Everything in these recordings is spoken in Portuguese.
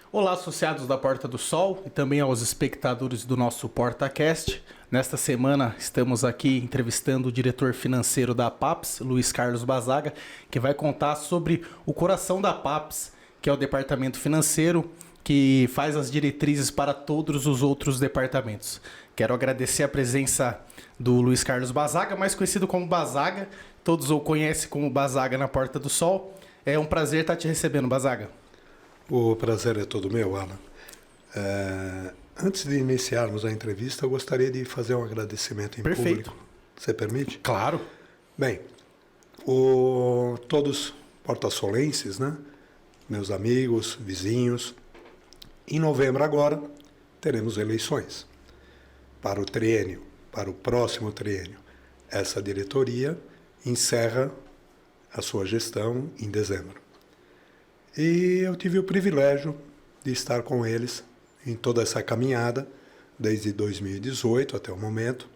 Olá, associados da Porta do Sol e também aos espectadores do nosso PortaCast. Nesta semana estamos aqui entrevistando o diretor financeiro da Paps, Luiz Carlos Bazaga, que vai contar sobre o coração da Paps, que é o departamento financeiro que faz as diretrizes para todos os outros departamentos. Quero agradecer a presença do Luiz Carlos Bazaga, mais conhecido como Bazaga. Todos o conhecem como Bazaga na Porta do Sol. É um prazer estar te recebendo, Bazaga. O prazer é todo meu, Alan. Antes de iniciarmos a entrevista, eu gostaria de fazer um agradecimento em Perfeito. público. Você permite? Claro. Bem, todos porta-solenses, né? Meus amigos, vizinhos, em novembro agora teremos eleições para o triênio, para o próximo triênio. Essa diretoria encerra a sua gestão em dezembro. E eu tive o privilégio de estar com eles em toda essa caminhada, desde 2018 até o momento.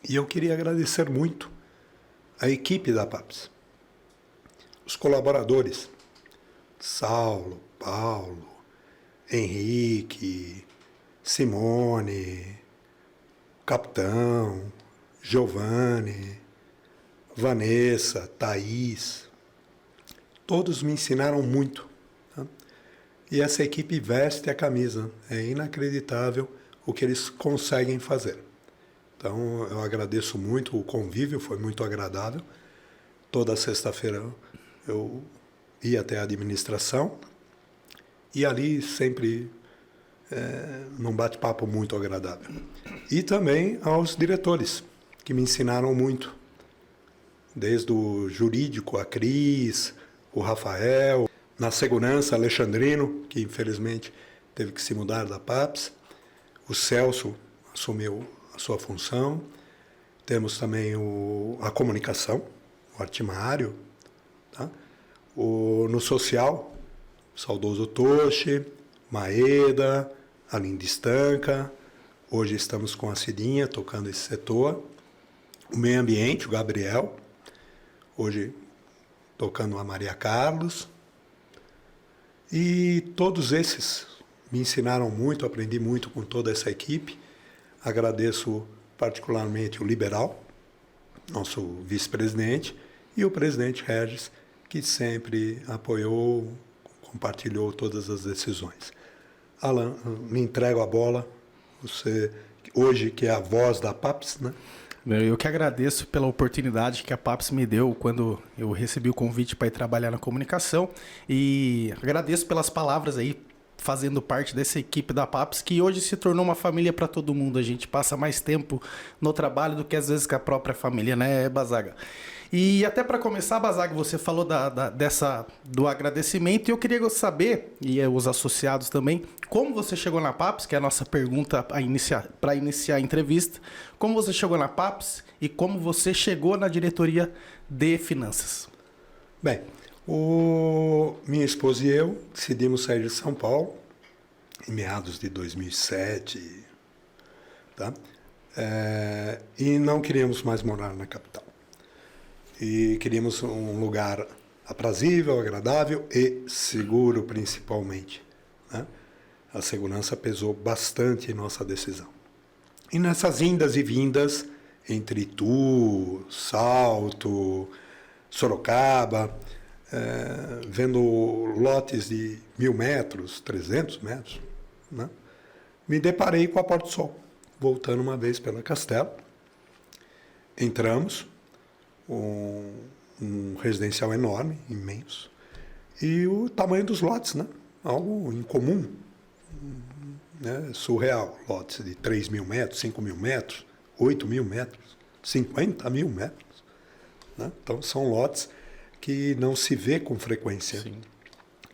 E eu queria agradecer muito a equipe da Paps, os colaboradores, Saulo, Paulo, Henrique, Simone, Capitão, Giovanni, Vanessa, Thaís. Todos me ensinaram muito. Tá? E essa equipe veste a camisa. É inacreditável o que eles conseguem fazer. Então, eu agradeço muito. O convívio foi muito agradável. Toda sexta-feira eu ia até a administração. E ali sempre num bate-papo muito agradável. E também aos diretores, que me ensinaram muito. Desde o jurídico, a Cris, o Rafael, na segurança, Alexandrino, que infelizmente teve que se mudar da Paps. O Celso assumiu a sua função. Temos também a comunicação, o Artimário. Tá? No social, o saudoso Toshi, Maeda, a Linda Estanca. Hoje estamos com a Cidinha tocando esse setor. O meio ambiente, o Gabriel. Hoje tocando a Maria Carlos. E todos esses me ensinaram muito, aprendi muito com toda essa equipe. Agradeço particularmente o Liberal, nosso vice-presidente, e o presidente Regis, que sempre apoiou, compartilhou todas as decisões. Alan, me entrego a bola. Você, hoje, que é a voz da Paps, né? Eu que agradeço pela oportunidade que a Paps me deu quando eu recebi o convite para ir trabalhar na comunicação e agradeço pelas palavras aí, fazendo parte dessa equipe da Paps, que hoje se tornou uma família para todo mundo. A gente passa mais tempo no trabalho do que às vezes com a própria família, né, Bazaga? E até para começar, Bazaga, você falou do agradecimento e eu queria saber, e os associados também, como você chegou na Paps, que é a nossa pergunta para iniciar a entrevista, como você chegou na Paps e como você chegou na diretoria de finanças. Bem, minha esposa e eu decidimos sair de São Paulo em meados de 2007, tá? E não queríamos mais morar na capital. E queríamos um lugar aprazível, agradável e seguro, principalmente. Né? A segurança pesou bastante em nossa decisão. E nessas indas e vindas entre Itu, Salto, Sorocaba, vendo lotes de 1.000 metros, 300 metros, né? Me deparei com a Porta do Sol, voltando uma vez pela Castelo. Entramos, um residencial enorme, imenso, e o tamanho dos lotes, né? Algo incomum, né? Surreal. Lotes de 3.000 metros, 5.000 metros, 8.000 metros, 50.000 metros. Né? Então, são lotes que não se vê com frequência. Sim.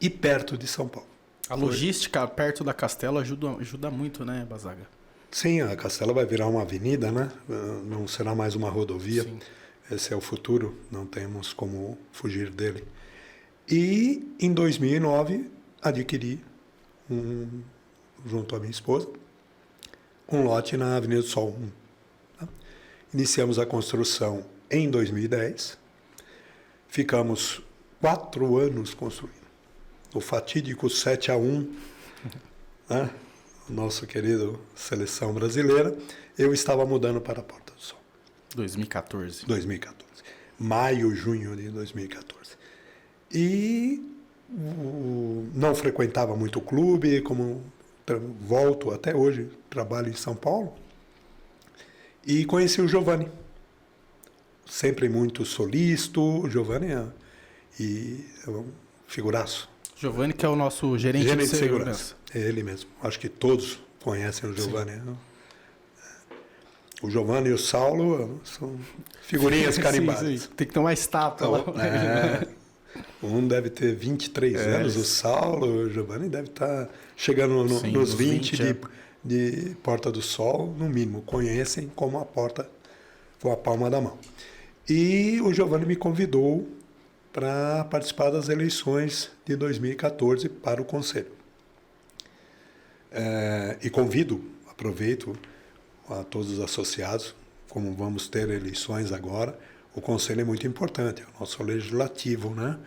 E perto de São Paulo. A logística perto da Castelo ajuda muito, né, Bazaga? Sim, a Castelo vai virar uma avenida, né? Não será mais uma rodovia. Sim. Esse é o futuro, não temos como fugir dele. E em 2009 adquiri, junto à minha esposa, um lote na Avenida do Sol 1. Tá? Iniciamos a construção em 2010, ficamos 4 anos construindo. O fatídico 7-1 né? Nosso querido seleção brasileira, eu estava mudando para a Porta do Sol. 2014. 2014. Maio, junho de 2014. E não frequentava muito o clube, como volto até hoje, trabalho em São Paulo. E conheci o Giovanni. Sempre muito solícito. O Giovanni é um figuraço. Giovanni, que é o nosso gerente de segurança. É ele mesmo. Acho que todos conhecem o Giovanni. Né? O Giovanni e o Saulo são figurinhas carimbadas. Sim. Tem que ter uma estátua lá. Um deve ter 23 anos, o Saulo, o Giovanni deve estar chegando nos 20 de Porta do Sol, no mínimo. Conhecem como a porta com a palma da mão. E o Giovanni me convidou para participar das eleições de 2014 para o Conselho. E aproveito a todos os associados, como vamos ter eleições agora, o Conselho é muito importante, é o nosso legislativo, né?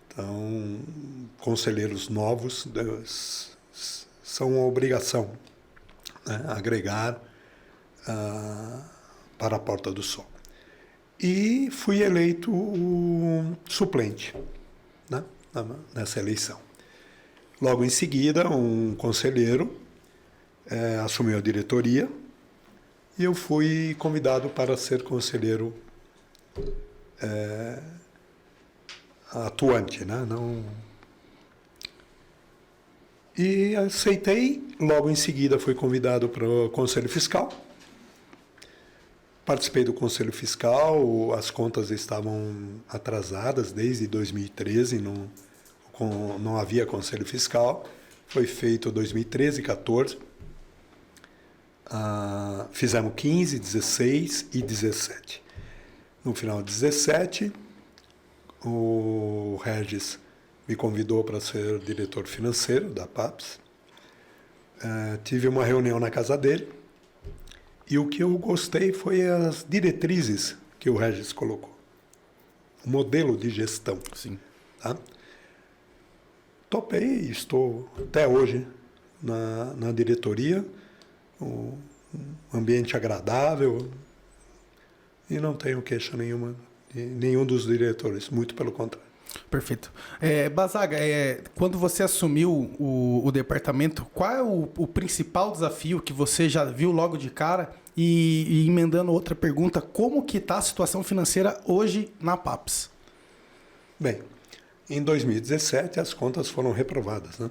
Então, conselheiros novos são uma obrigação, né? Agregar para a Porta do Sol. E fui eleito o suplente, né? Nessa eleição. Logo em seguida, um conselheiro assumiu a diretoria e eu fui convidado para ser conselheiro atuante, né? Não... E aceitei. Logo em seguida fui convidado para o Conselho Fiscal. Participei do Conselho Fiscal, as contas estavam atrasadas desde 2013, não havia Conselho Fiscal. Foi feito 2013 e 14. Fizemos 15, 16 e 17. No final de 17, o Regis me convidou para ser diretor financeiro da PAPS. Tive uma reunião na casa dele e o que eu gostei foi as diretrizes que o Regis colocou. O modelo de gestão. Sim. Tá? Topei, estou até hoje na diretoria. Um ambiente agradável e não tenho queixa nenhuma de nenhum dos diretores, muito pelo contrário. Perfeito. Bazaga, quando você assumiu o departamento, qual é o principal desafio que você já viu logo de cara? E emendando outra pergunta, como que está a situação financeira hoje na PAPS? Bem, em 2017 as contas foram reprovadas, né?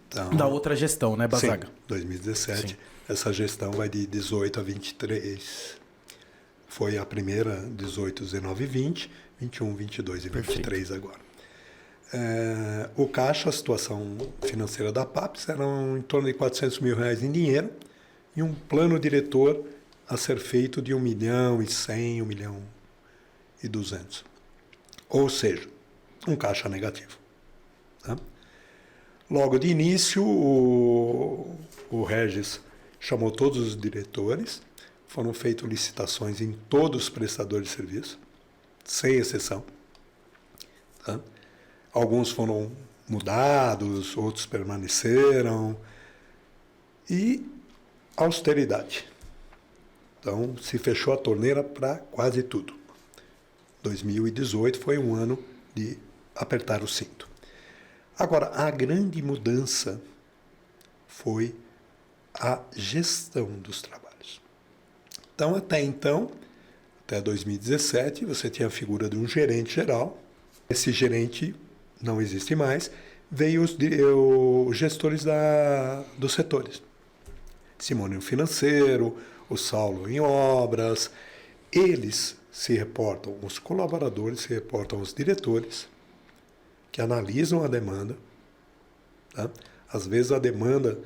Então, da outra gestão, né, Bazaga? Sim, 2017. Sim. Essa gestão vai de 18 a 23. Foi a primeira, 18, 19 e 20, 21, 22 e 23 Perfeito. Agora. O caixa, a situação financeira da PAPS, eram em torno de R$400 mil em dinheiro e um plano diretor a ser feito de 1.100.000, 1.200.000. Ou seja, um caixa negativo. Tá? Logo de início, o Regis chamou todos os diretores, foram feitas licitações em todos os prestadores de serviço, sem exceção. Tá? Alguns foram mudados, outros permaneceram. E austeridade. Então, se fechou a torneira para quase tudo. 2018 foi um ano de apertar o cinto. Agora, a grande mudança foi a gestão dos trabalhos. Então, até 2017, você tinha a figura de um gerente geral. Esse gerente não existe mais. Veio os gestores dos setores. Simone no financeiro, o Saulo em obras. Eles se reportam, os colaboradores se reportam aos diretores, que analisam a demanda. Tá? Às vezes a demanda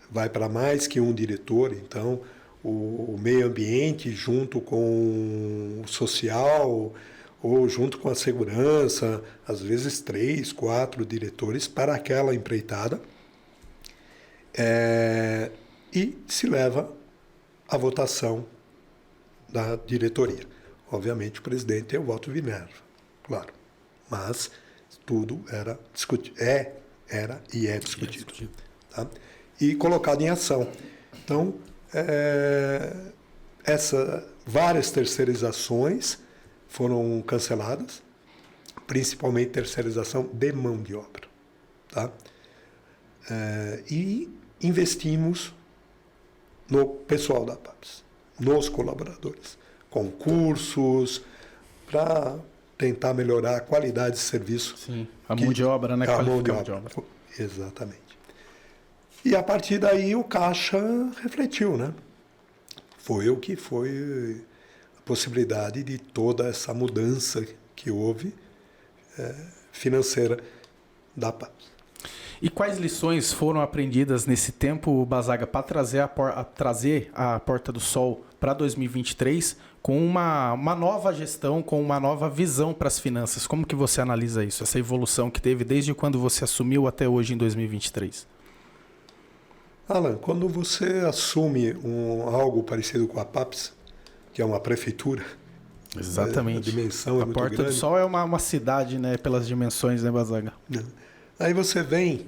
vai para mais que um diretor, então o meio ambiente junto com o social ou junto com a segurança, às vezes 3, 4 diretores para aquela empreitada, e se leva à votação da diretoria. Obviamente o presidente tem o voto Minerva, claro, mas tudo era discutido, era e é discutido. tá? E colocado em ação. Então, várias terceirizações foram canceladas, principalmente terceirização de mão de obra. Tá? E investimos no pessoal da PAPS, nos colaboradores, com cursos, para tentar melhorar a qualidade de serviço. Sim, a mão de obra, né? A mão de obra. Exatamente. E a partir daí o caixa refletiu, né? Foi o que foi a possibilidade de toda essa mudança que houve financeira da PAPS. E quais lições foram aprendidas nesse tempo, Bazaga, para trazer a Porta do Sol para 2023 com uma nova gestão, com uma nova visão para as finanças? Como que você analisa isso, essa evolução que teve desde quando você assumiu até hoje em 2023? Alan, quando você assume algo parecido com a PAPS, que é uma prefeitura, exatamente. A dimensão é muito grande. A Porta do Sol é uma cidade, né, pelas dimensões, né, Bazaga? Aí você vem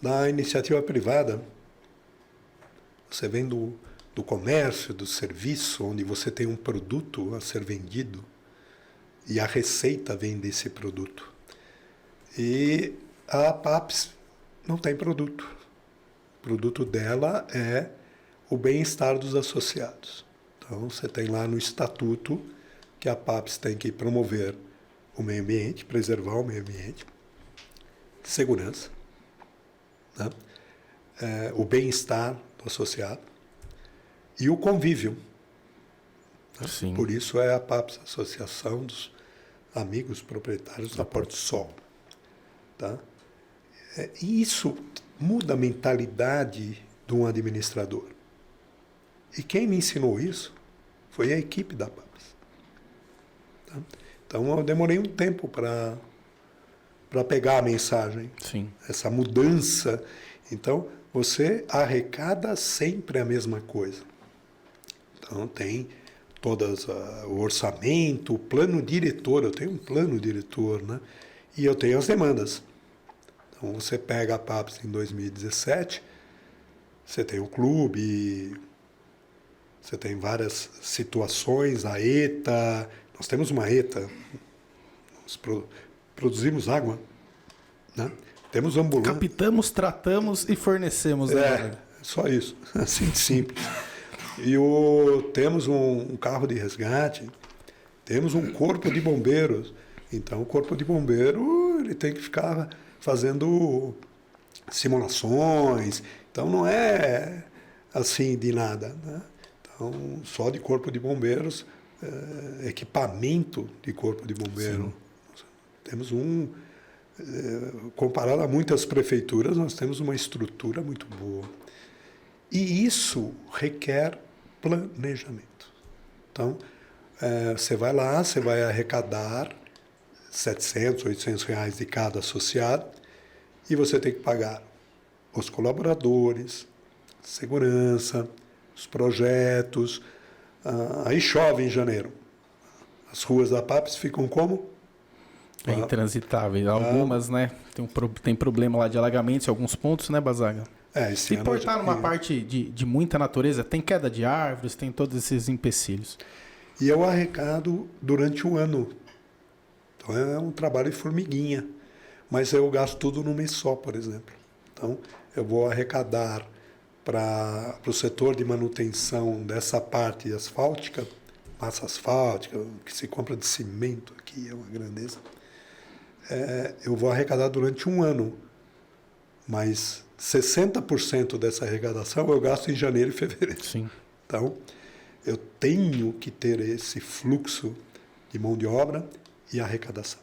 da iniciativa privada, você vem do comércio, do serviço, onde você tem um produto a ser vendido e a receita vem desse produto. E a PAPS não tem produto. O produto dela é o bem-estar dos associados. Então, você tem lá no estatuto que a PAPS tem que promover o meio ambiente, preservar o meio ambiente, segurança, né? O bem-estar do associado e o convívio. Né? Sim. Por isso é a PAPS, Associação dos Amigos Proprietários da Porta do Sol. Tá? E isso muda a mentalidade de um administrador. E quem me ensinou isso foi a equipe da PAPS. Tá? Então eu demorei um tempo para pegar a mensagem. Sim. Essa mudança. Então, você arrecada sempre a mesma coisa. Então, tem o orçamento, o plano diretor. Eu tenho um plano diretor, né? E eu tenho as demandas. Então, você pega a PAPS em 2017, você tem o clube, você tem várias situações, a ETA. Nós temos uma ETA. Nós produzimos água, né? Temos ambulância. Captamos, tratamos e fornecemos. Né? Só isso, assim de simples. E temos um carro de resgate, temos um corpo de bombeiros. Então, o corpo de bombeiro ele tem que ficar fazendo simulações. Então, não é assim de nada, né? Então, só de corpo de bombeiros, equipamento de corpo de bombeiro. Sim. Temos comparado a muitas prefeituras, nós temos uma estrutura muito boa. E isso requer planejamento. Então, você vai lá, você vai arrecadar 700, 800 reais de cada associado e você tem que pagar os colaboradores, segurança, os projetos. Aí chove em janeiro. As ruas da PAPS ficam como? É intransitável. Algumas, né? Tem problema lá de alagamentos em alguns pontos, né, Bazaga? Se portar numa parte de muita natureza, tem queda de árvores, tem todos esses empecilhos. E eu arrecado durante um ano. Então é um trabalho de formiguinha. Mas eu gasto tudo num mês só, por exemplo. Então eu vou arrecadar para o setor de manutenção dessa parte asfáltica, massa asfáltica, que se compra de cimento aqui, é uma grandeza. Eu vou arrecadar durante um ano, mas 60% dessa arrecadação eu gasto em janeiro e fevereiro. Sim. Então, eu tenho que ter esse fluxo de mão de obra e arrecadação.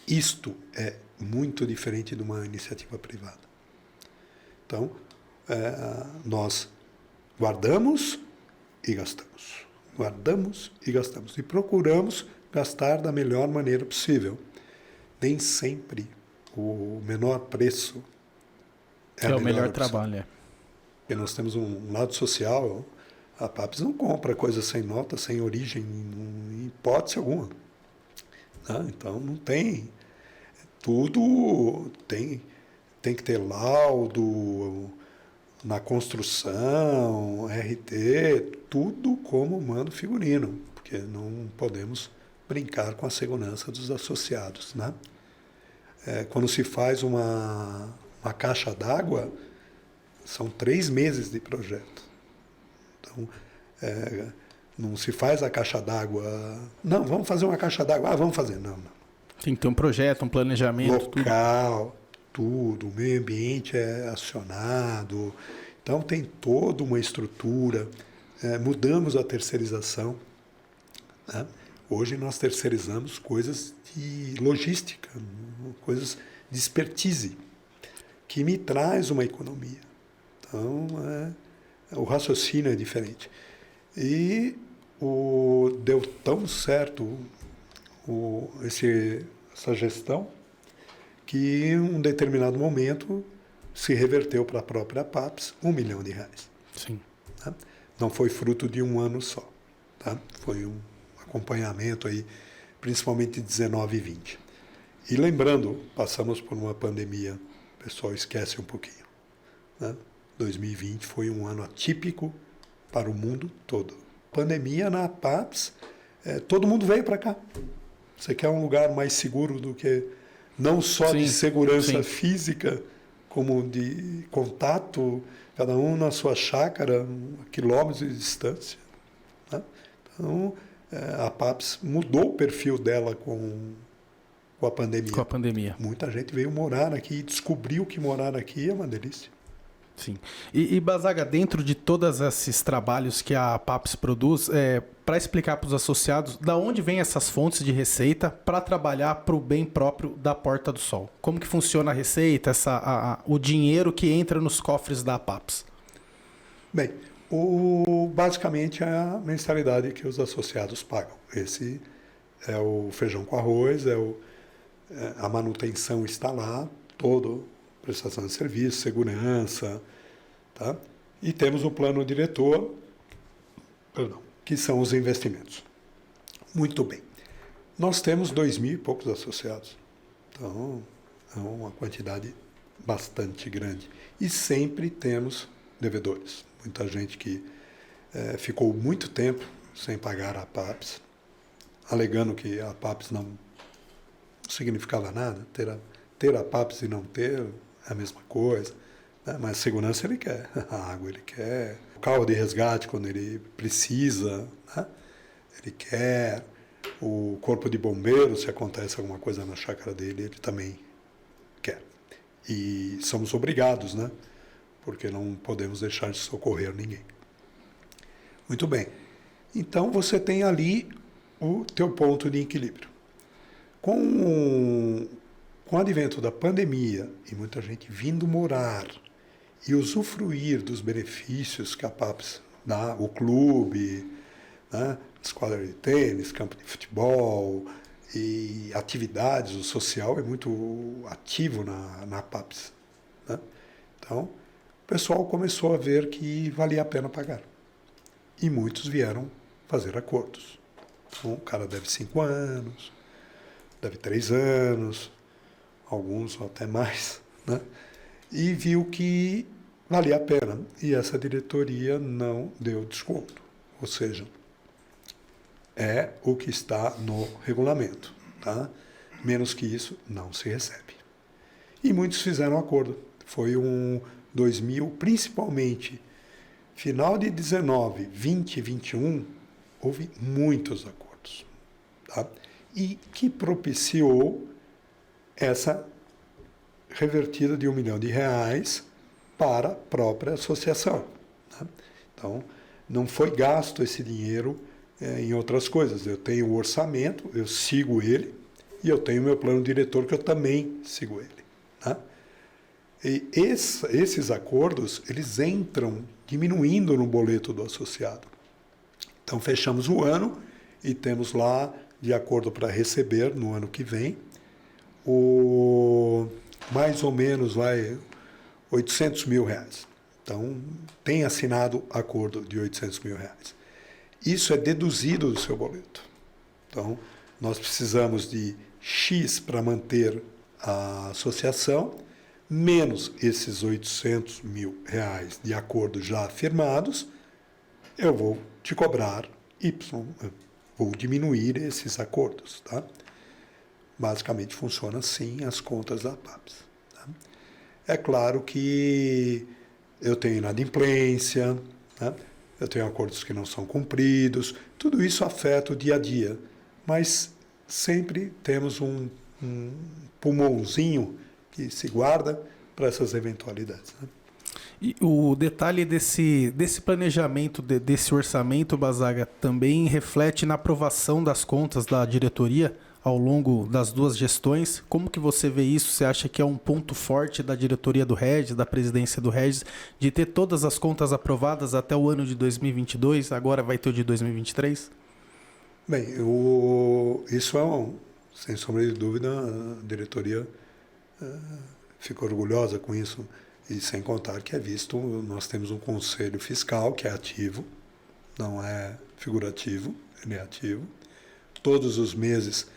Isto é muito diferente de uma iniciativa privada. Então, nós guardamos e gastamos. Guardamos e gastamos. E procuramos gastar da melhor maneira possível. Nem sempre o menor preço é o melhor trabalho. Porque nós temos um lado social. A PAPS não compra coisa sem nota, sem origem, em hipótese alguma. Então, não tem. Tudo tem tem que ter laudo na construção, RT, tudo como manda o figurino, porque não podemos brincar com a segurança dos associados, né? Quando se faz uma caixa d'água, são 3 meses de projeto. Então, não se faz a caixa d'água... Não, vamos fazer uma caixa d'água. Ah, vamos fazer. Não. Tem que ter um projeto, um planejamento. Local, tudo. O meio ambiente é acionado. Então, tem toda uma estrutura. Mudamos a terceirização, né? Hoje nós terceirizamos coisas de logística, coisas de expertise, que me traz uma economia. Então, o raciocínio é diferente. E deu tão certo essa gestão que em um determinado momento se reverteu para a própria PAPS R$1 milhão. Sim. Tá? Não foi fruto de um ano só. Tá? Foi um acompanhamento aí, principalmente de 19 e 20. E lembrando, passamos por uma pandemia, o pessoal esquece um pouquinho, né? 2020 foi um ano atípico para o mundo todo. Pandemia na PAPS, todo mundo veio para cá. Você quer um lugar mais seguro do que, não só sim, de segurança sim. física, como de contato, cada um na sua chácara, a quilômetros de distância, né? Então, a PAPS mudou o perfil dela com a pandemia. Com a pandemia. Muita gente veio morar aqui e descobriu que morar aqui é uma delícia. Sim. E Bazaga, dentro de todos esses trabalhos que a PAPS produz, para explicar para os associados, da onde vêm essas fontes de receita para trabalhar para o bem próprio da Porta do Sol? Como que funciona a receita, o dinheiro que entra nos cofres da PAPS? Bem, basicamente é a mensalidade que os associados pagam. Esse é o feijão com arroz, a manutenção está lá, prestação de serviço, segurança, tá? E temos o plano diretor, que são os investimentos. Muito bem. Nós temos 2.000 e poucos associados. Então, é uma quantidade bastante grande. E sempre temos devedores. Muita gente que ficou muito tempo sem pagar a PAPS, alegando que a PAPS não significava nada, ter a PAPS e não ter é a mesma coisa, né? Mas segurança ele quer, a água ele quer, o carro de resgate quando ele precisa, né? Ele quer, o corpo de bombeiros, se acontece alguma coisa na chácara dele, ele também quer. E somos obrigados, né? Porque não podemos deixar de socorrer ninguém. Muito bem. Então você tem ali o teu ponto de equilíbrio. Com o advento da pandemia e muita gente vindo morar e usufruir dos benefícios que a PAPS dá, o clube, né, esquadra de tênis, campo de futebol e atividades, o social é muito ativo na PAPS, né? Então, o pessoal começou a ver que valia a pena pagar. E muitos vieram fazer acordos. Então, o cara deve 5 anos, deve 3 anos, alguns até mais, né? E viu que valia a pena. E essa diretoria não deu desconto. Ou seja, é o que está no regulamento, tá? Menos que isso, não se recebe. E muitos fizeram acordo. Foi um 2000, principalmente final de 19, 20 e 21, houve muitos acordos, tá? E que propiciou essa revertida de R$1 milhão para a própria associação, né? Então, não foi gasto esse dinheiro em outras coisas. Eu tenho o orçamento, eu sigo ele, e eu tenho o meu plano diretor, que eu também sigo ele, né? E esses acordos, eles entram diminuindo no boleto do associado. Então, fechamos o ano e temos lá, de acordo para receber no ano que vem, mais ou menos R$800 mil. Então, tem assinado acordo de R$800 mil. Isso é deduzido do seu boleto. Então, nós precisamos de X para manter a associação, menos esses R$ 800.000 de acordos já firmados, eu vou te cobrar Y, eu vou diminuir esses acordos. Tá? Basicamente funciona assim as contas da PAPS. Tá? É claro que eu tenho inadimplência, né? Eu tenho acordos que não são cumpridos, tudo isso afeta o dia a dia, mas sempre temos um pulmãozinho que se guarda para essas eventualidades. Né? E o detalhe desse planejamento, desse orçamento, Bazaga, também reflete na aprovação das contas da diretoria ao longo das duas gestões. Como que você vê isso? Você acha que é um ponto forte da diretoria do Regis, da presidência do Regis, de ter todas as contas aprovadas até o ano de 2022, agora vai ter o de 2023? Bem, isso é sem sombra de dúvida, a diretoria fica orgulhosa com isso, e sem contar que nós temos um conselho fiscal que é ativo, não é figurativo, ele é ativo. Todos os meses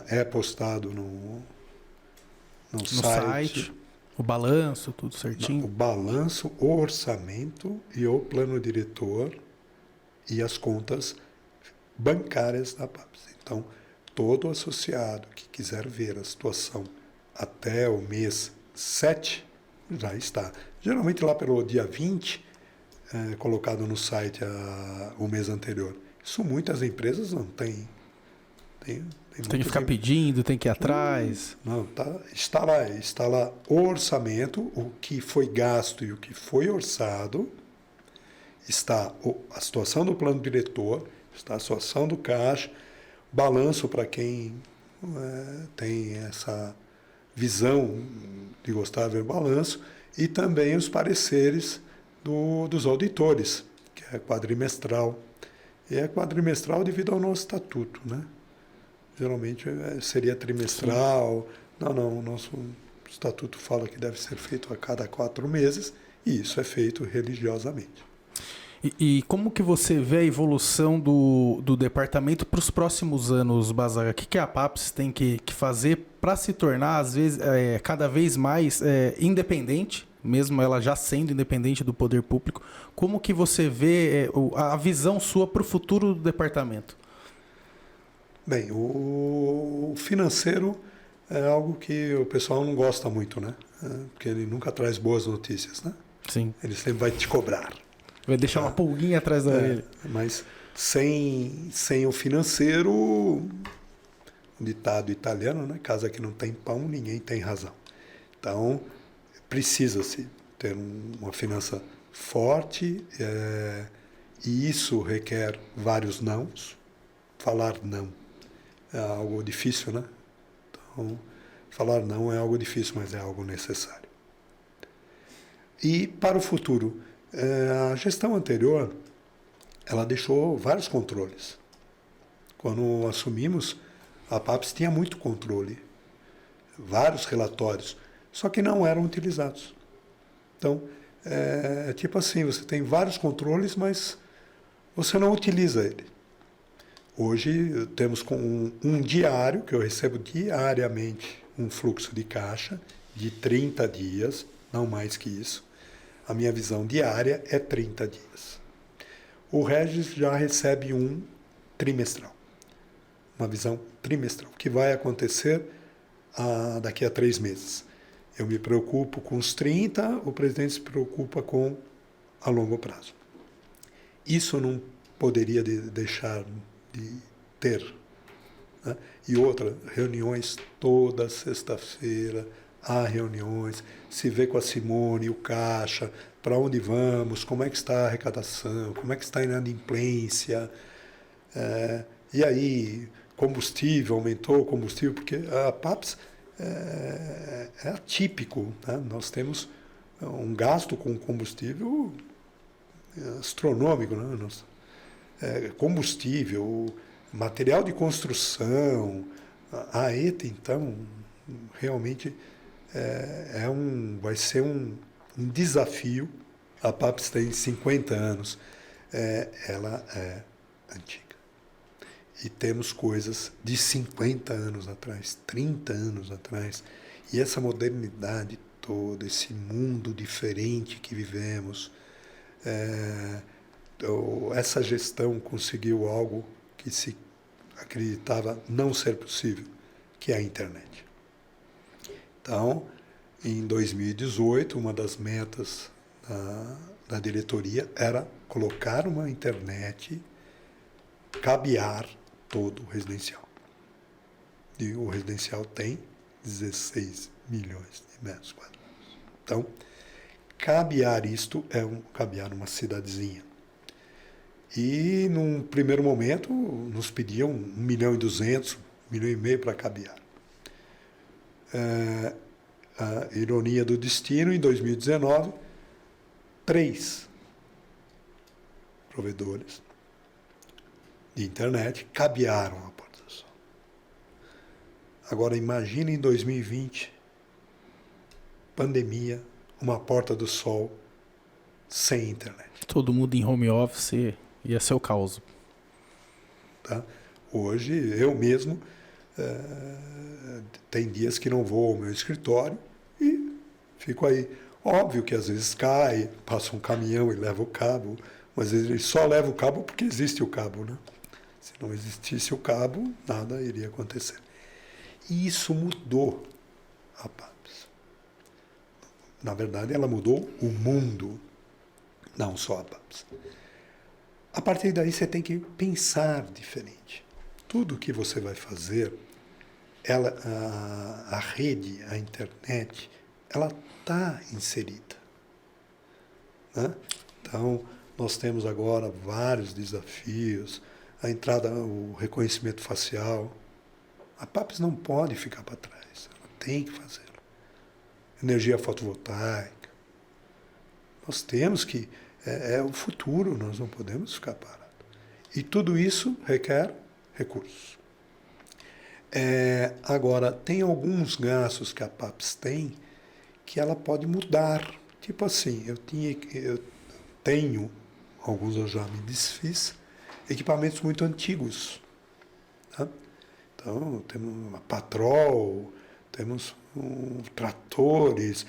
é postado no site, o balanço, tudo certinho. O balanço, o orçamento e o plano diretor e as contas bancárias da PAPS. Então, todo associado que quiser ver a situação até o mês 7 já está. Geralmente lá pelo dia 20, colocado no site o mês anterior. Isso muitas empresas não têm. Tem que ficar pedindo, tem que ir atrás. Não, está lá o orçamento, o que foi gasto e o que foi orçado, está a situação do plano diretor, está a situação do caixa, balanço para quem tem essa visão de gostar de ver balanço, e também os pareceres dos auditores, que é quadrimestral. E é quadrimestral devido ao nosso estatuto, né? Geralmente seria trimestral. Sim. Não, o nosso estatuto fala que deve ser feito a cada 4 meses, e isso é feito religiosamente. E como que você vê a evolução do departamento para os próximos anos, Bazaga? O que a PAPS tem que fazer para se tornar, às vezes, cada vez mais independente, mesmo ela já sendo independente do poder público? Como que você vê a visão sua para o futuro do departamento? Bem, o financeiro é algo que o pessoal não gosta muito, né? Porque ele nunca traz boas notícias, né? Sim. Ele sempre vai te cobrar. Vai deixar uma pulguinha atrás da orelha. Mas sem o financeiro, um ditado italiano, né? Casa que não tem pão, ninguém tem razão. Então, precisa-se ter uma finança forte, e isso requer vários nãos. Falar não é algo difícil, né? Então, falar não é algo difícil, mas é algo necessário. E para o futuro, a gestão anterior, ela deixou vários controles. Quando assumimos, a PAPS tinha muito controle, vários relatórios, só que não eram utilizados. Então, é tipo assim, você tem vários controles, mas você não utiliza ele. Hoje temos com um diário, que eu recebo diariamente um fluxo de caixa de 30 dias, não mais que isso. A minha visão diária é 30 dias. O Regis já recebe um trimestral, uma visão trimestral, que vai acontecer daqui a 3 meses. Eu me preocupo com os 30, o presidente se preocupa com a longo prazo. Isso não poderia deixar de ter. Né? E outra, reuniões toda sexta-feira, há reuniões, se vê com a Simone, o caixa, para onde vamos, como é que está a arrecadação, como é que está a inadimplência, e aí combustível, aumentou o combustível, porque a PAPS é atípico, né? Nós temos um gasto com combustível astronômico, né? Combustível, material de construção, a ETA, então, realmente vai ser um desafio. A PAPS tem 50 anos, ela é antiga. E temos coisas de 50 anos atrás, 30 anos atrás, E essa modernidade toda, esse mundo diferente que vivemos, essa gestão conseguiu algo que se acreditava não ser possível, que é a internet. Então, em 2018, uma das metas da diretoria era colocar uma internet cabear todo o residencial. E o residencial tem 16 milhões de metros quadrados. Então, cabear isto é cabear numa cidadezinha. E, num primeiro momento, nos pediam 1.200.000, 1,5 milhão para cabear. A ironia do destino, em 2019, 3 provedores de internet cabearam a Porta do Sol. Agora imagine em 2020, pandemia, uma Porta do Sol sem internet. Todo mundo em home office ia ser o caos. Tá? Hoje, eu mesmo, tem dias que não vou ao meu escritório e fico aí. Óbvio que às vezes cai, passa um caminhão e leva o cabo, mas ele só leva o cabo porque existe o cabo, né? Se não existisse o cabo, nada iria acontecer. E isso mudou a PAPS. Na verdade, ela mudou o mundo, não só a PAPS. A partir daí, você tem que pensar diferente. Tudo que você vai fazer, a rede, a internet, ela está inserida. Né? Então, nós temos agora vários desafios, a entrada, o reconhecimento facial. A PAPS não pode ficar para trás, ela tem que fazê-lo. Energia fotovoltaica. Nós temos que... É o futuro, nós não podemos ficar parados. E tudo isso requer recursos. Agora, tem alguns gastos que a PAPS tem que ela pode mudar. Tipo assim, eu tenho, alguns eu já me desfiz, equipamentos muito antigos. Tá? Então, temos uma Patrol, temos tratores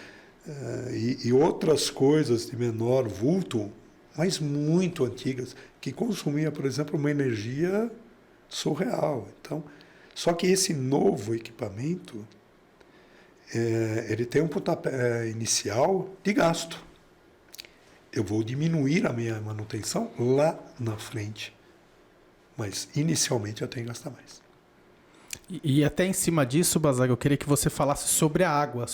e outras coisas de menor vulto, mas muito antigas, que consumia, por exemplo, uma energia surreal. Então, só que esse novo equipamento, ele tem um pontapé inicial de gasto. Eu vou diminuir a minha manutenção lá na frente, mas inicialmente eu tenho que gastar mais. E até em cima disso, Basaga, eu queria que você falasse sobre a água,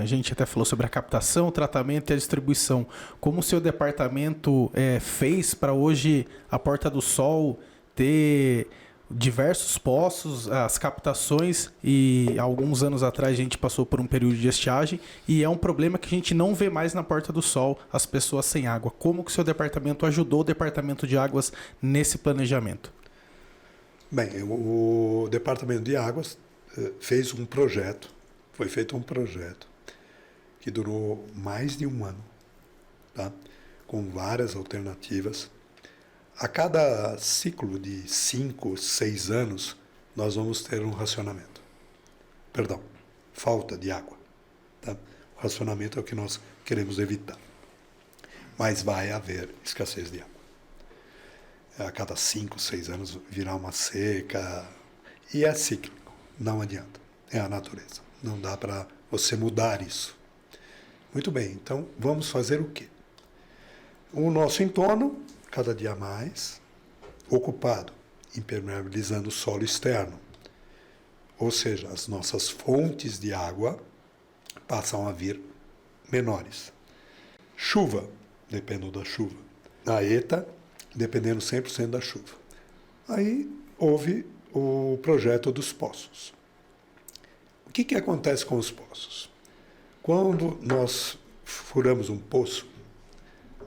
a gente até falou sobre a captação, o tratamento e a distribuição. Como o seu departamento fez para hoje a Porta do Sol ter diversos poços, as captações, e alguns anos atrás a gente passou por um período de estiagem e é um problema que a gente não vê mais na Porta do Sol, as pessoas sem água. Como que o seu departamento ajudou o departamento de águas nesse planejamento? Bem, o Departamento de Águas fez um projeto, foi feito um projeto que durou mais de um ano, tá? Com várias alternativas. A cada ciclo de 5, 6 anos, nós vamos ter um racionamento. Perdão, falta de água. Tá? O racionamento é o que nós queremos evitar. Mas vai haver escassez de água. A cada 5, 6 anos virá uma seca. E é cíclico, não adianta. É a natureza. Não dá para você mudar isso. Muito bem, então vamos fazer o quê? O nosso entorno, cada dia mais, ocupado, impermeabilizando o solo externo. Ou seja, as nossas fontes de água passam a vir menores. Chuva, dependendo da chuva. A ETA, dependendo 100% da chuva. Aí houve o projeto dos poços. O que acontece com os poços? Quando nós furamos um poço,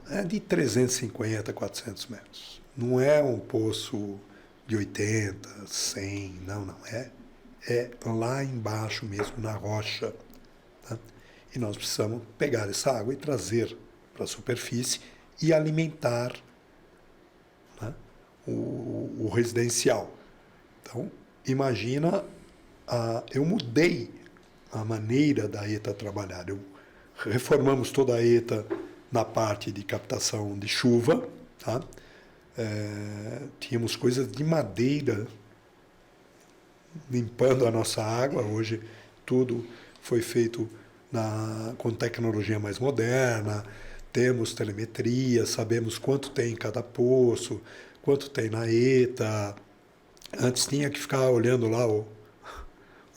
é de 350 a 400 metros. Não é um poço de 80, 100, não. É lá embaixo mesmo, na rocha. Tá? E nós precisamos pegar essa água e trazer para a superfície e alimentar, né, o residencial. Então, imagina, eu mudei a maneira da ETA trabalhar. Reformamos toda a ETA na parte de captação de chuva, tá? Tínhamos coisas de madeira limpando a nossa água. Hoje tudo foi feito com tecnologia mais moderna, temos telemetria, sabemos quanto tem em cada poço, quanto tem na ETA. Antes tinha que ficar olhando lá o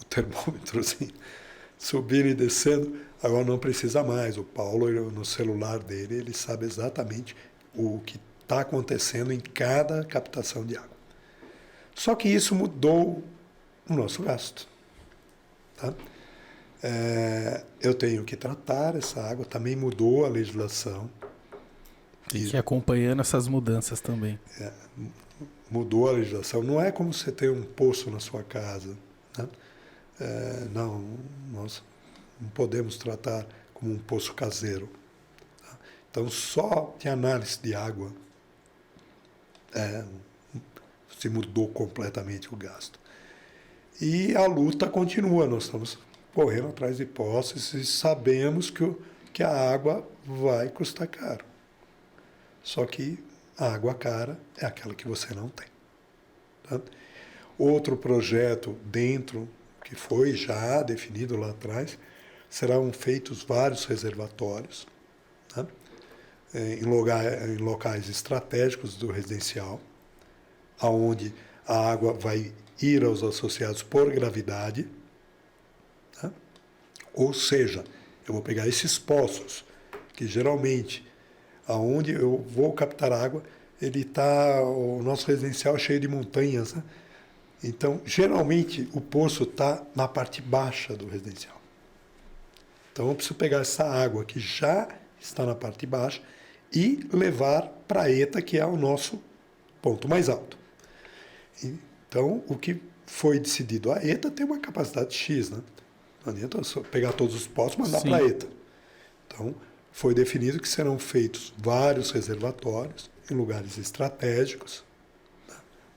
termômetro, assim, subindo e descendo. Agora não precisa mais. O Paulo, no celular dele, ele sabe exatamente o que está acontecendo em cada captação de água. Só que isso mudou o nosso gasto. Tá? Eu tenho que tratar essa água, também mudou a legislação. Tem que ir acompanhando essas mudanças também. Mudou a legislação. Não é como você ter um poço na sua casa. Né? Não, nós não podemos tratar como um poço caseiro. Tá? Então, só de análise de água se mudou completamente o gasto. E a luta continua. Nós estamos correndo atrás de poços e sabemos que a água vai custar caro. Só que a água cara é aquela que você não tem. Tá? Outro projeto que foi já definido lá atrás, serão feitos vários reservatórios, tá? Em locais estratégicos do residencial, aonde a água vai ir aos associados por gravidade. Tá? Ou seja, eu vou pegar esses poços, que geralmente, aonde eu vou captar água, o nosso residencial é cheio de montanhas, né? Então, geralmente, o poço está na parte baixa do residencial. Então, eu preciso pegar essa água que já está na parte baixa e levar para a ETA, que é o nosso ponto mais alto. Então, o que foi decidido? A ETA tem uma capacidade X, né? Não adianta só pegar todos os poços e mandar para a ETA. Então, foi definido que serão feitos vários reservatórios em lugares estratégicos.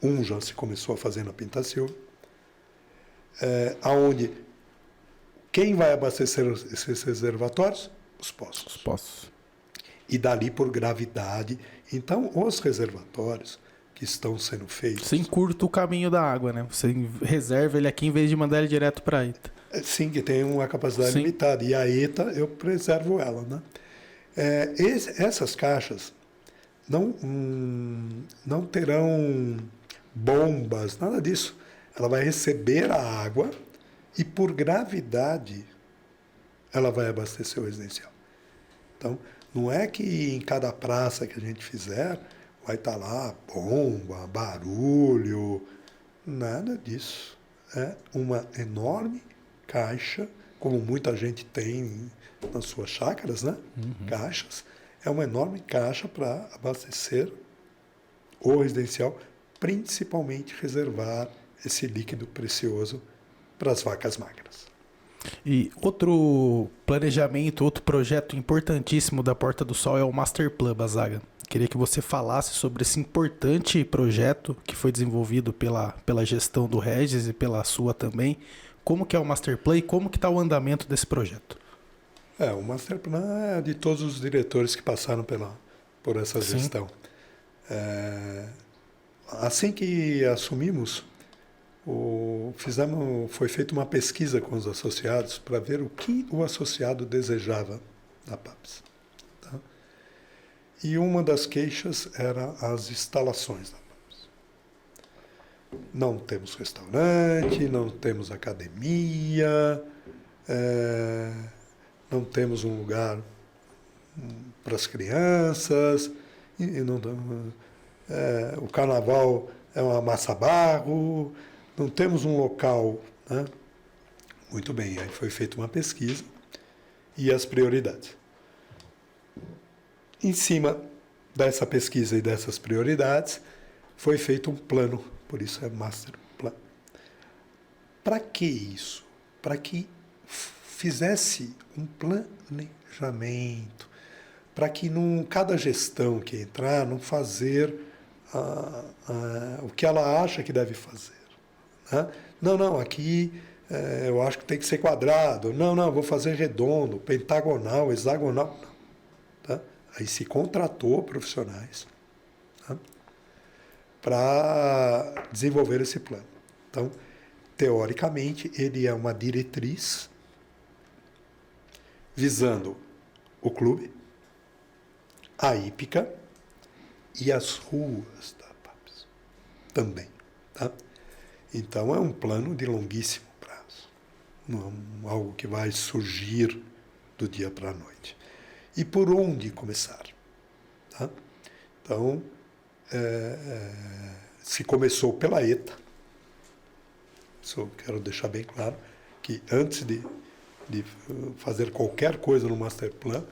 Um já se começou a fazer na Pintacilva, aonde quem vai abastecer esses reservatórios? Os poços. Os poços. E dali por gravidade. Então, os reservatórios que estão sendo feitos... Você encurta o caminho da água, né? Você reserva ele aqui em vez de mandar ele direto para a ETA. Sim, que tem uma capacidade limitada. E a ETA, eu preservo ela, né? Essas caixas não terão bombas, nada disso. Ela vai receber a água e, por gravidade, ela vai abastecer o residencial. Então, não é que em cada praça que a gente fizer vai estar lá bomba, barulho, nada disso. É uma enorme caixa, como muita gente tem nas suas chácaras, né? Caixas. É uma enorme caixa para abastecer o residencial, principalmente reservar esse líquido precioso para as vacas magras. E outro planejamento, outro projeto importantíssimo da Porta do Sol é o Master Plan, Bazaga. Queria que você falasse sobre esse importante projeto que foi desenvolvido pela gestão do Regis e pela sua também. Como que é o Master Plan e como que está o andamento desse projeto? O Master Plan é de todos os diretores que passaram por essa gestão. Assim que assumimos, foi feita uma pesquisa com os associados para ver o que o associado desejava da PAPS. Tá? E uma das queixas era as instalações da PAPS. Não temos restaurante, não temos academia, não temos um lugar para as crianças, o carnaval é uma massa-barro, não temos um local. Né? Muito bem, aí foi feita uma pesquisa e as prioridades. Em cima dessa pesquisa e dessas prioridades, foi feito um plano, por isso é Master Plan. Para que isso? Para que fizesse um planejamento, para que cada gestão que entrar não fazer o que ela acha que deve fazer. Né? Não, aqui eu acho que tem que ser quadrado. Não, vou fazer redondo, pentagonal, hexagonal. Tá? Aí se contratou profissionais, tá? Para desenvolver esse plano. Então, teoricamente, ele é uma diretriz visando o clube, a hípica e as ruas da PAPS também. Tá? Então, é um plano de longuíssimo prazo. Não é algo que vai surgir do dia para a noite. E por onde começar? Tá? Então, se começou pela ETA, isso eu quero deixar bem claro, que antes de fazer qualquer coisa no Master Plan,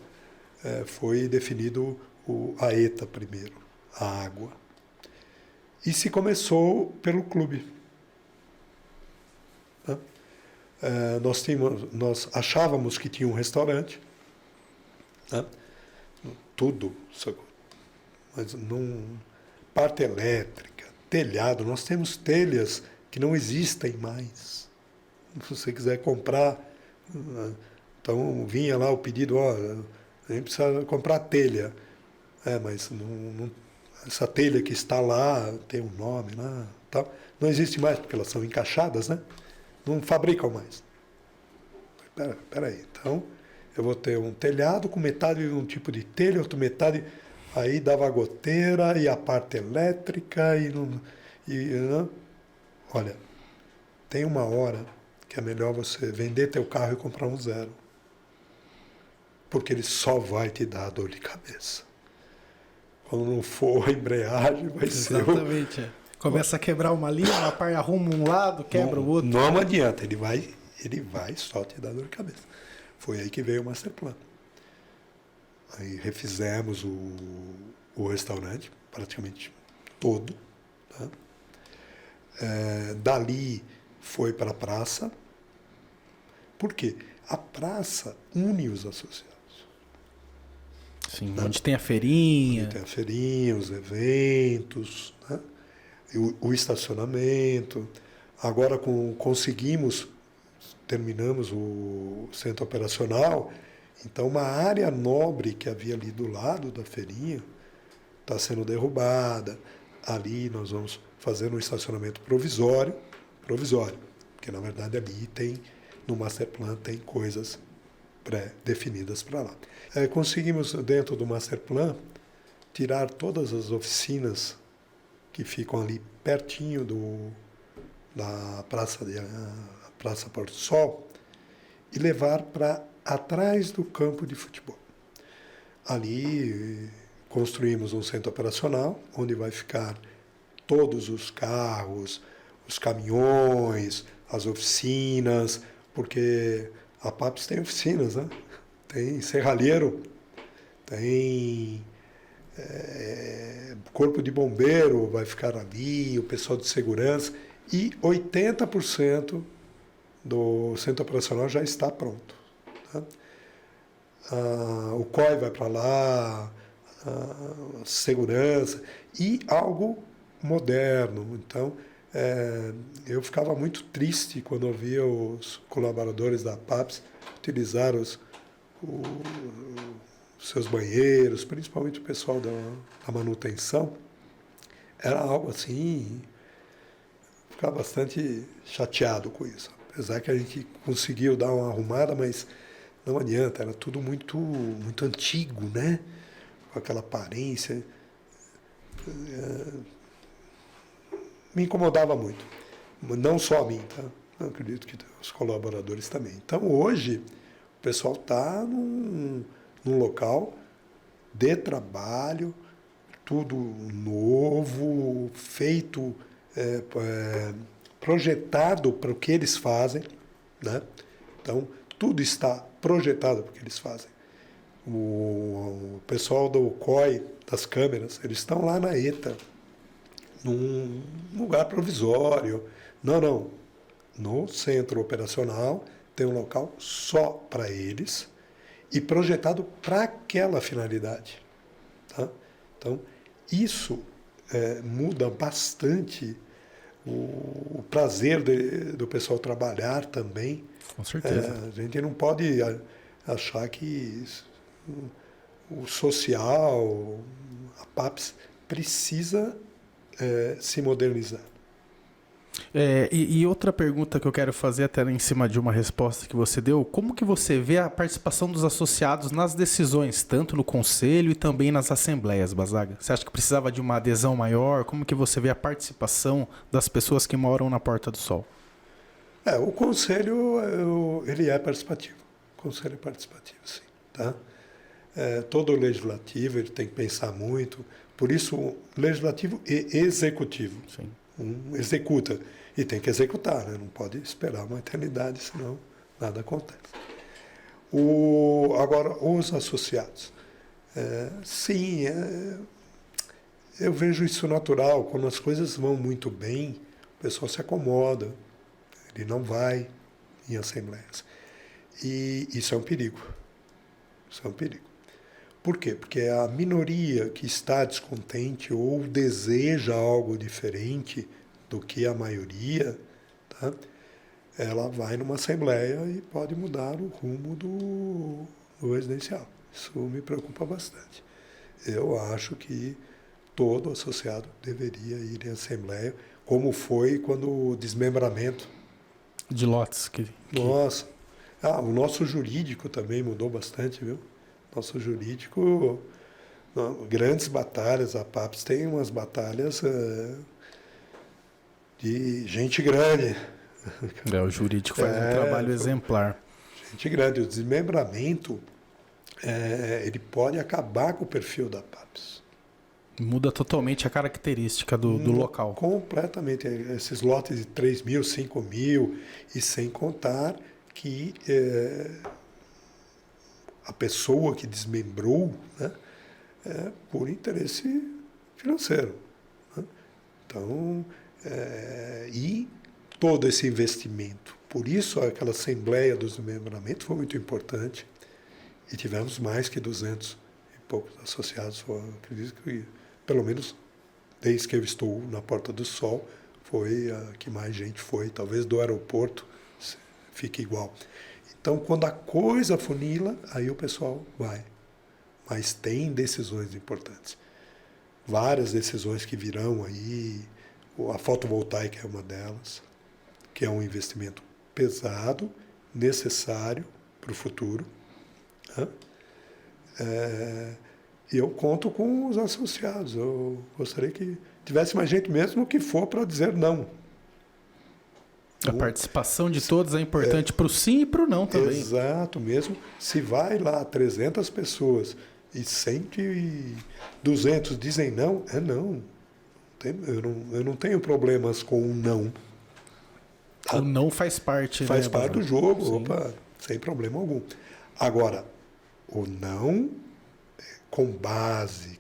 foi definido a ETA primeiro, a água. E se começou pelo clube. Tá? Nós achávamos que tinha um restaurante, tá? Tudo, mas não, parte elétrica, telhado, nós temos telhas que não existem mais. Se você quiser comprar, então vinha lá o pedido, a gente precisa comprar telha. Mas essa telha que está lá tem um nome lá, tal. Não existe mais, porque elas são encaixadas, né? Não fabricam mais. Peraí, então eu vou ter um telhado com metade de um tipo de telha, outra metade, aí dava a goteira e a parte elétrica olha, tem uma hora que é melhor você vender teu carro e comprar um zero. Porque ele só vai te dar dor de cabeça. Quando não for a embreagem, vai ser... Exatamente. Começa a quebrar uma linha, arruma um lado, quebra o outro. Não adianta, ele vai só te dar dor de cabeça. Foi aí que veio o Master Plan. Aí refizemos o restaurante, praticamente todo. Tá? Dali foi para a praça. Por quê? A praça une os associados. Sim, onde tem a feirinha. Onde tem a feirinha, os eventos, né? o estacionamento. Agora terminamos o centro operacional, então uma área nobre que havia ali do lado da feirinha está sendo derrubada. Ali nós vamos fazer um estacionamento provisório, porque na verdade ali no Master Plan tem coisas pré-definidas para lá. Conseguimos, dentro do Master Plan, tirar todas as oficinas que ficam ali pertinho da Praça Porto Sol e levar para atrás do campo de futebol. Ali construímos um centro operacional, onde vai ficar todos os carros, os caminhões, as oficinas, porque a PAPS tem oficinas, né? Tem serralheiro, tem corpo de bombeiro vai ficar ali, o pessoal de segurança, e 80% do centro operacional já está pronto. Tá? O COI vai para lá, segurança, e algo moderno. Então, eu ficava muito triste quando eu via os colaboradores da PAPS utilizar os seus banheiros, principalmente o pessoal da manutenção. Era algo assim, ficava bastante chateado com isso. Apesar que a gente conseguiu dar uma arrumada, mas não adianta, era tudo muito, muito antigo, né? Com aquela aparência. Me incomodava muito. Não só a mim, tá? Eu acredito que os colaboradores também. Então, hoje, o pessoal está num local de trabalho, tudo novo, feito, projetado para o que eles fazem, né? Então, tudo está projetado para o que eles fazem. O pessoal do COI, das câmeras, eles estão lá na ETA, num lugar provisório. Não. No centro operacional tem um local só para eles e projetado para aquela finalidade. Tá? Então, isso muda bastante o prazer do pessoal trabalhar também. Com certeza. A gente não pode achar que o social, a PAPS, precisa se modernizar. E outra pergunta que eu quero fazer, até em cima de uma resposta que você deu, como que você vê a participação dos associados nas decisões, tanto no conselho e também nas assembleias, Bazaga? Você acha que precisava de uma adesão maior? Como que você vê a participação das pessoas que moram na Porta do Sol? O conselho, ele é participativo. O conselho é participativo, sim. Tá? Todo legislativo, ele tem que pensar muito. Por isso, legislativo e executivo. Sim. Executa. E tem que executar, né? Não pode esperar uma eternidade, senão nada acontece. Agora, os associados. Sim, eu vejo isso natural. Quando as coisas vão muito bem, o pessoal se acomoda. Ele não vai em assembleias. E isso é um perigo. Isso é um perigo. Por quê? Porque a minoria que está descontente ou deseja algo diferente do que a maioria, tá? Ela vai numa assembleia e pode mudar o rumo do residencial. Isso me preocupa bastante. Eu acho que todo associado deveria ir em assembleia, como foi quando o desmembramento De lotes. Nossa. O nosso jurídico também mudou bastante, viu? Nosso jurídico, grandes batalhas, a PAPS tem umas batalhas de gente grande. O jurídico faz um trabalho exemplar. Gente grande. O desmembramento, ele pode acabar com o perfil da PAPS. Muda totalmente a característica do local. Completamente. Esses lotes de 3 mil, 5 mil, e sem contar que a pessoa que desmembrou, né, por interesse financeiro. Né? Então, e todo esse investimento. Por isso, aquela Assembleia do Desmembramento foi muito importante. E tivemos mais que 200 e poucos associados. Acredito que, pelo menos, desde que eu estou na Porta do Sol, foi a que mais gente foi. Talvez do aeroporto fique igual. Então, quando a coisa funila, aí o pessoal vai. Mas tem decisões importantes. Várias decisões que virão aí. A fotovoltaica é uma delas, que é um investimento pesado, necessário para o futuro. E eu conto com os associados. Eu gostaria que tivesse mais gente mesmo que for para dizer não. A participação de todos é importante para o sim e para o não também. Exato, mesmo. Se vai lá 300 pessoas e 100 e 200 dizem não, é não. Eu não tenho problemas com o não. Tá? O não faz parte. Faz parte do jogo, opa, sem problema algum. Agora, o não com base,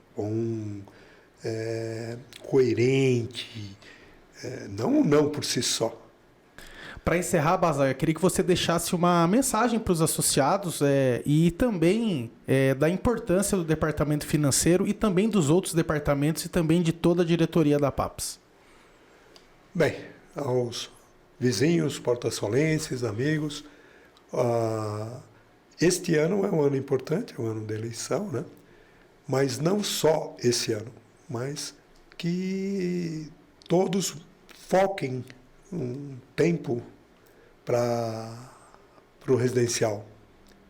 coerente, não o não por si só. Para encerrar, Bazaga, eu queria que você deixasse uma mensagem para os associados e também da importância do departamento financeiro e também dos outros departamentos e também de toda a diretoria da PAPS. Bem, aos vizinhos, porta-solenses, amigos, este ano é um ano importante, é um ano de eleição, né? Mas não só esse ano, mas que todos foquem um tempo para o residencial,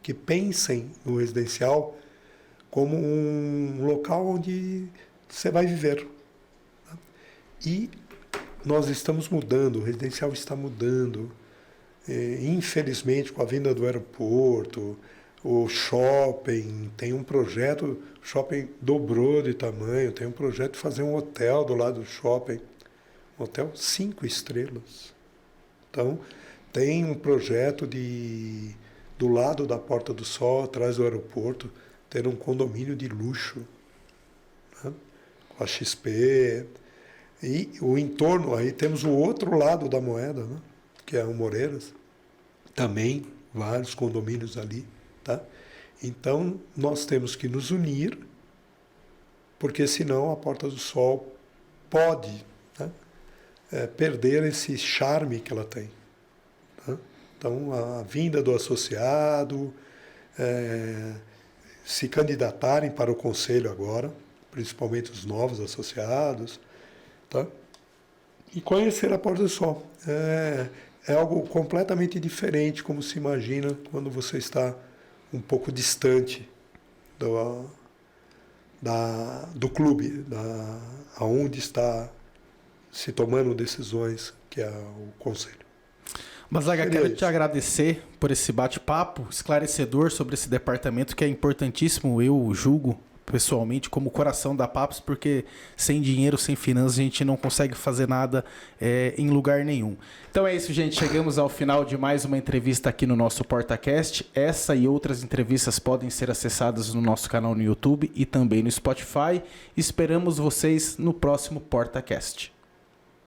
que pensem no residencial como um local onde você vai viver. E nós estamos mudando, o residencial está mudando. Infelizmente, com a vinda do aeroporto, o shopping, tem um projeto, o shopping dobrou de tamanho, tem um projeto de fazer um hotel do lado do shopping. Hotel 5 estrelas. Então, tem um projeto do lado da Porta do Sol, atrás do aeroporto, ter um condomínio de luxo, né? Com a XP. E o entorno, aí temos o outro lado da moeda, né? Que é o Moreiras. Também vários condomínios ali. Tá? Então, nós temos que nos unir, porque senão a Porta do Sol pode, né, perder esse charme que ela tem. Tá? Então, a vinda do associado, se candidatarem para o conselho agora, principalmente os novos associados, tá? E conhecer a Porta do Sol. É algo completamente diferente, como se imagina quando você está um pouco distante do clube, aonde está se tomando decisões, que é o conselho. Bazaga, quero te agradecer por esse bate-papo esclarecedor sobre esse departamento que é importantíssimo, eu julgo pessoalmente como o coração da PAPS, porque sem dinheiro, sem finanças, a gente não consegue fazer nada em lugar nenhum. Então é isso, gente. Chegamos ao final de mais uma entrevista aqui no nosso PortaCast. Essa e outras entrevistas podem ser acessadas no nosso canal no YouTube e também no Spotify. Esperamos vocês no próximo PortaCast.